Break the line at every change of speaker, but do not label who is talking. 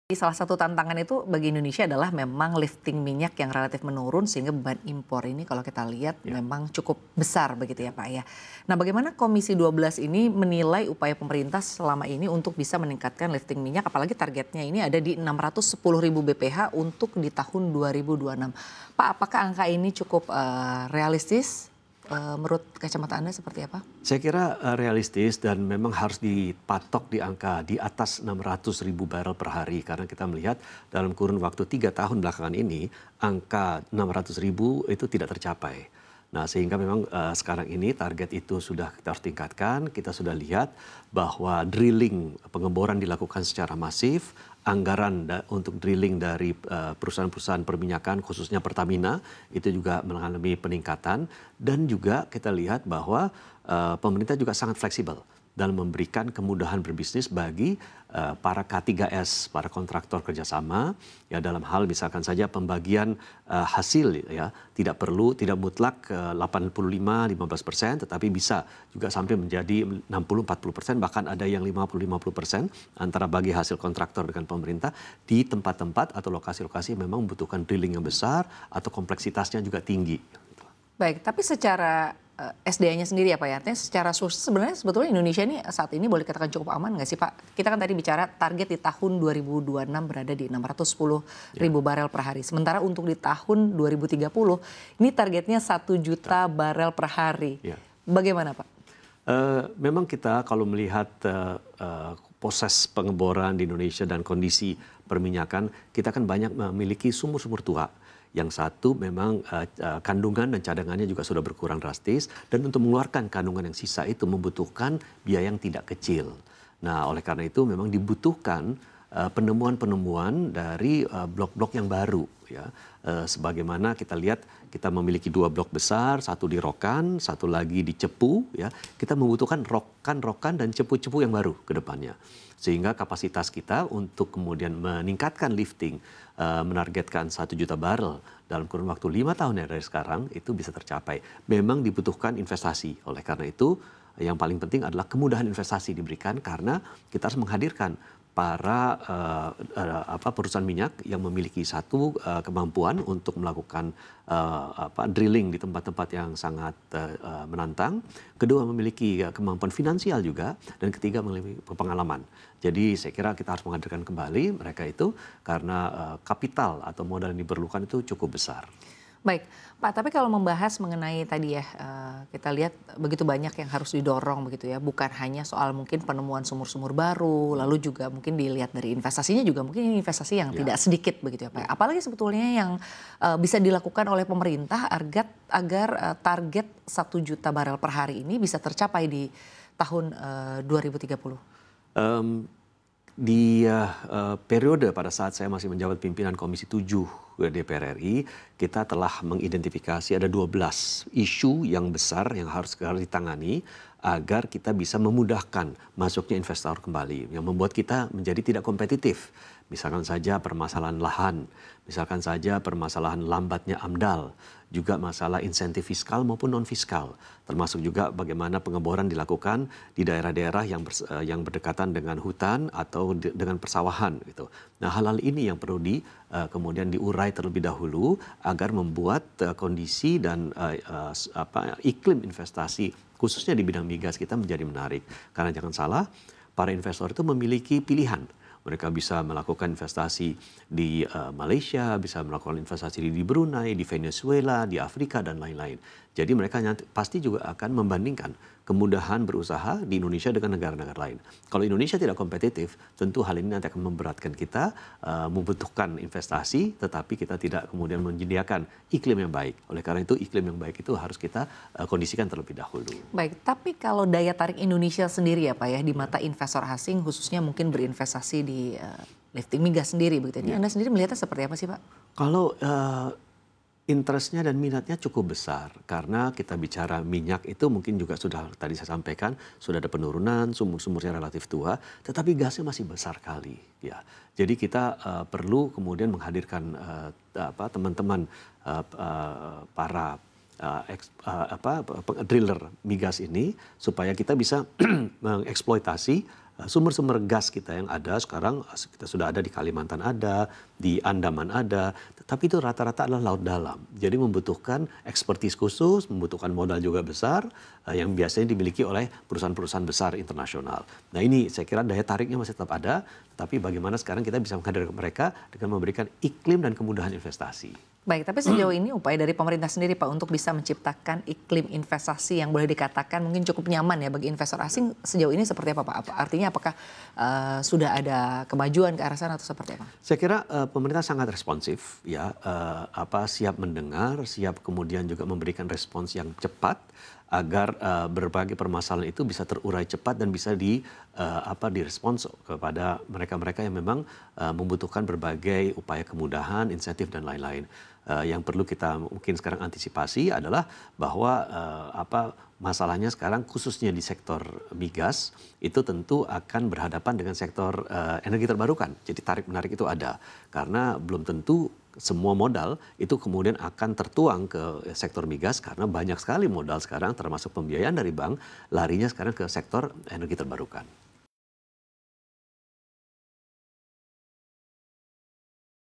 Salah satu tantangan itu bagi Indonesia adalah memang lifting minyak yang relatif menurun sehingga beban impor ini kalau kita lihat memang cukup besar begitu ya Pak ya. Nah bagaimana Komisi 12 ini menilai upaya pemerintah selama ini untuk bisa meningkatkan lifting minyak apalagi targetnya ini ada di 610.000 BPH untuk di tahun 2026. Pak apakah angka ini cukup realistis? Menurut kacamata Anda seperti apa?
Saya kira realistis dan memang harus dipatok di angka di atas 600.000 barel per hari. Karena kita melihat dalam kurun waktu 3 tahun belakangan ini, angka 600.000 itu tidak tercapai. Nah sehingga memang sekarang ini target itu sudah kita harus tingkatkan. Kita sudah lihat bahwa drilling pengeboran dilakukan secara masif. Anggaran untuk drilling dari perusahaan-perusahaan perminyakan khususnya Pertamina itu juga mengalami peningkatan dan juga kita lihat bahwa pemerintah juga sangat fleksibel dalam memberikan kemudahan berbisnis bagi para K3S, para kontraktor kerjasama, ya dalam hal misalkan saja pembagian hasil, ya tidak mutlak 85-15%, tetapi bisa juga sampai menjadi 60-40%, bahkan ada yang 50-50% antara bagi hasil kontraktor dengan pemerintah di tempat-tempat atau lokasi-lokasi yang memang membutuhkan drilling yang besar atau kompleksitasnya juga tinggi.
Baik, tapi secara SDA-nya sendiri ya Pak ya, artinya secara sebenarnya sebetulnya Indonesia ini saat ini boleh katakan cukup aman nggak sih Pak? Kita kan tadi bicara target di tahun 2026 berada di 610.000 barel per hari. Sementara untuk di tahun 2030 ini targetnya 1 juta barel per hari. Bagaimana Pak?
Memang kita kalau melihat proses pengeboran di Indonesia dan kondisi perminyakan, kita kan banyak memiliki sumur-sumur tua. Yang satu memang kandungan dan cadangannya juga sudah berkurang drastis dan untuk mengeluarkan kandungan yang sisa itu membutuhkan biaya yang tidak kecil. Nah, oleh karena itu memang dibutuhkan penemuan-penemuan dari blok-blok yang baru ya. Sebagaimana kita lihat kita memiliki 2 blok besar, satu di Rokan, satu lagi di Cepu ya. Kita membutuhkan Rokan dan Cepu-Cepu yang baru ke depannya. Sehingga kapasitas kita untuk kemudian meningkatkan lifting menargetkan 1 juta barel dalam kurun waktu 5 tahun dari sekarang itu bisa tercapai. Memang dibutuhkan investasi. Oleh karena itu yang paling penting adalah kemudahan investasi diberikan karena kita harus menghadirkan para perusahaan minyak yang memiliki satu kemampuan untuk melakukan drilling di tempat-tempat yang sangat menantang, kedua memiliki kemampuan finansial juga, dan ketiga memiliki pengalaman. Jadi saya kira kita harus menghadirkan kembali mereka itu karena kapital atau modal yang diperlukan itu cukup besar.
Baik, Pak, tapi kalau membahas mengenai tadi ya, kita lihat begitu banyak yang harus didorong begitu ya, bukan hanya soal mungkin penemuan sumur-sumur baru, lalu juga mungkin dilihat dari investasinya juga mungkin ini investasi yang tidak sedikit begitu ya Pak. Apalagi sebetulnya yang bisa dilakukan oleh pemerintah agar target 1 juta barel per hari ini bisa tercapai di tahun 2030.
Di periode pada saat saya masih menjabat pimpinan Komisi 7 DPR RI, kita telah mengidentifikasi ada 12 isu yang besar yang harus ditangani agar kita bisa memudahkan masuknya investor kembali, yang membuat kita menjadi tidak kompetitif. Misalkan saja permasalahan lahan, misalkan saja permasalahan lambatnya AMDAL, juga masalah insentif fiskal maupun non-fiskal, termasuk juga bagaimana pengeboran dilakukan di daerah-daerah yang berdekatan dengan hutan atau dengan persawahan gitu. Nah, hal-hal ini yang perlu kemudian diurai terlebih dahulu agar membuat kondisi dan iklim investasi khususnya di bidang migas kita menjadi menarik. Karena jangan salah, para investor itu memiliki pilihan. Mereka bisa melakukan investasi di Malaysia, bisa melakukan investasi di Brunei, di Venezuela, di Afrika, dan lain-lain. Jadi mereka pasti juga akan membandingkan kemudahan berusaha di Indonesia dengan negara-negara lain. Kalau Indonesia tidak kompetitif, tentu hal ini nanti akan memberatkan kita, membutuhkan investasi, tetapi kita tidak kemudian menyediakan iklim yang baik. Oleh karena itu iklim yang baik itu harus kita kondisikan terlebih dahulu.
Baik, tapi kalau daya tarik Indonesia sendiri ya Pak ya, di mata investor asing khususnya mungkin berinvestasi di lifting migas sendiri begitu. Ini Anda sendiri melihatnya seperti apa sih Pak?
Kalau interestnya dan minatnya cukup besar karena kita bicara minyak itu mungkin juga sudah tadi saya sampaikan sudah ada penurunan, sumur-sumurnya relatif tua, tetapi gasnya masih besar kali ya. Jadi kita perlu kemudian menghadirkan teman-teman para driller migas ini supaya kita bisa mengeksploitasi sumber-sumber gas kita yang ada sekarang, kita sudah ada di Kalimantan ada, di Andaman ada, tapi itu rata-rata adalah laut dalam. Jadi membutuhkan ekspertis khusus, membutuhkan modal juga besar yang biasanya dimiliki oleh perusahaan-perusahaan besar internasional. Nah ini saya kira daya tariknya masih tetap ada, tapi bagaimana sekarang kita bisa menghadirkan mereka dengan memberikan iklim dan kemudahan investasi.
Baik, tapi sejauh ini upaya dari pemerintah sendiri Pak untuk bisa menciptakan iklim investasi yang boleh dikatakan mungkin cukup nyaman ya bagi investor asing sejauh ini seperti apa Pak? Artinya apakah sudah ada kemajuan ke arah sana atau seperti apa?
Saya kira pemerintah sangat responsif ya, siap mendengar, siap kemudian juga memberikan respons yang cepat agar berbagai permasalahan itu bisa terurai cepat dan bisa direspons kepada mereka-mereka yang memang membutuhkan berbagai upaya kemudahan, insentif dan lain-lain. Yang perlu kita mungkin sekarang antisipasi adalah bahwa masalahnya sekarang khususnya di sektor migas itu tentu akan berhadapan dengan sektor energi terbarukan. Jadi tarik-menarik itu ada karena belum tentu semua modal itu kemudian akan tertuang ke sektor migas karena banyak sekali modal sekarang termasuk pembiayaan dari bank larinya sekarang ke sektor energi terbarukan.